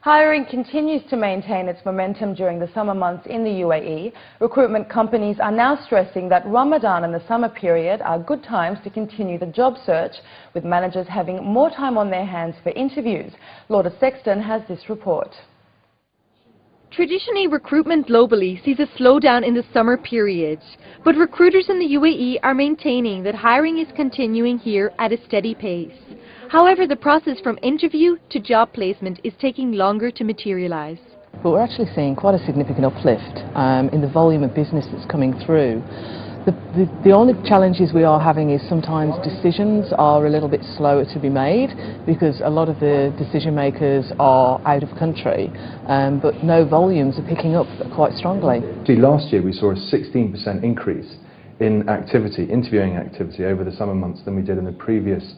Hiring continues to maintain its momentum during the summer months in the UAE. Recruitment companies are now stressing that Ramadan and the summer period are good times to continue the job search, with managers having more time on their hands for interviews. Lourdes Sexton has this report. Traditionally, recruitment globally sees a slowdown in the summer period, but recruiters in the UAE are maintaining that hiring is continuing here at a steady pace. However, the process from interview to job placement is taking longer to materialise. But we're actually seeing quite a significant uplift in the volume of business that's coming through. The only challenges we are having is sometimes decisions are a little bit slower to be made because a lot of the decision makers are out of country, but no, volumes are picking up quite strongly. Last year we saw a 16% increase in activity, interviewing activity over the summer months than we did in the previous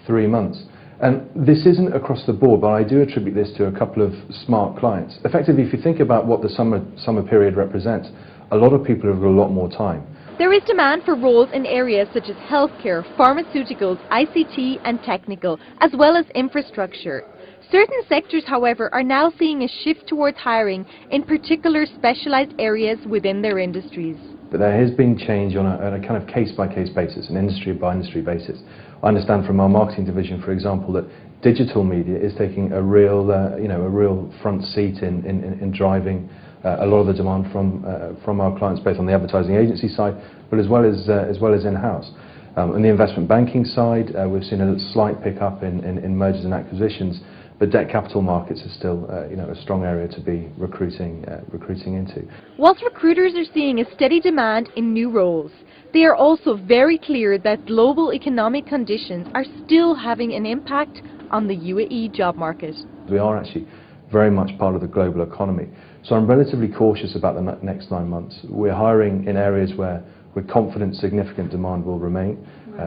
3 months. And this isn't across the board, but I do attribute this to a couple of smart clients. Effectively, if you think about what the summer period represents, a lot of people have got a lot more time. There is demand for roles in areas such as healthcare, pharmaceuticals, ICT and technical, as well as infrastructure. Certain sectors, however, are now seeing a shift towards hiring in particular specialised areas within their industries. But there has been change on a kind of case-by-case basis, an industry-by-industry basis. I understand from our marketing division, for example, that digital media is taking a real front seat in driving a lot of the demand from our clients, both on the advertising agency side, but as well as in-house. On the investment banking side, we've seen a slight pickup in mergers and acquisitions, but debt capital markets are still a strong area to be recruiting into. Whilst recruiters are seeing a steady demand in new roles, they are also very clear that global economic conditions are still having an impact on the UAE job market. We are actually very much part of the global economy, so I'm relatively cautious about the next 9 months. We're hiring in areas where we're confident significant demand will remain,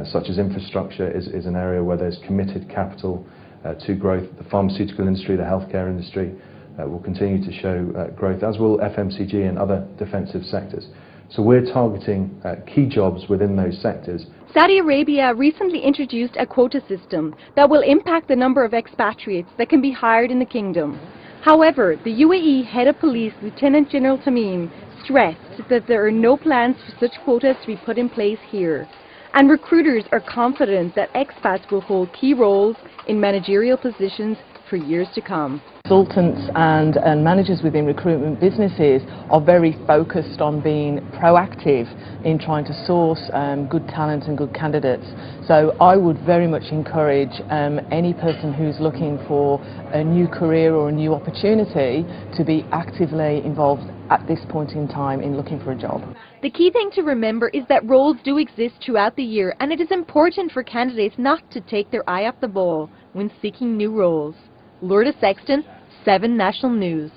such as infrastructure is an area where there's committed capital to growth. The pharmaceutical industry, the healthcare industry will continue to show growth, as will FMCG and other defensive sectors. So we're targeting key jobs within those sectors. Saudi Arabia recently introduced a quota system that will impact the number of expatriates that can be hired in the kingdom. However, the UAE Head of Police, Lieutenant General Tamim, stressed that there are no plans for such quotas to be put in place here. And recruiters are confident that expats will hold key roles in managerial positions for years to come. Consultants and managers within recruitment businesses are very focused on being proactive in trying to source good talent and good candidates. So I would very much encourage any person who's looking for a new career or a new opportunity to be actively involved at this point in time in looking for a job. The key thing to remember is that roles do exist throughout the year, and it is important for candidates not to take their eye off the ball when seeking new roles. Lourdes Sexton, 7 National News.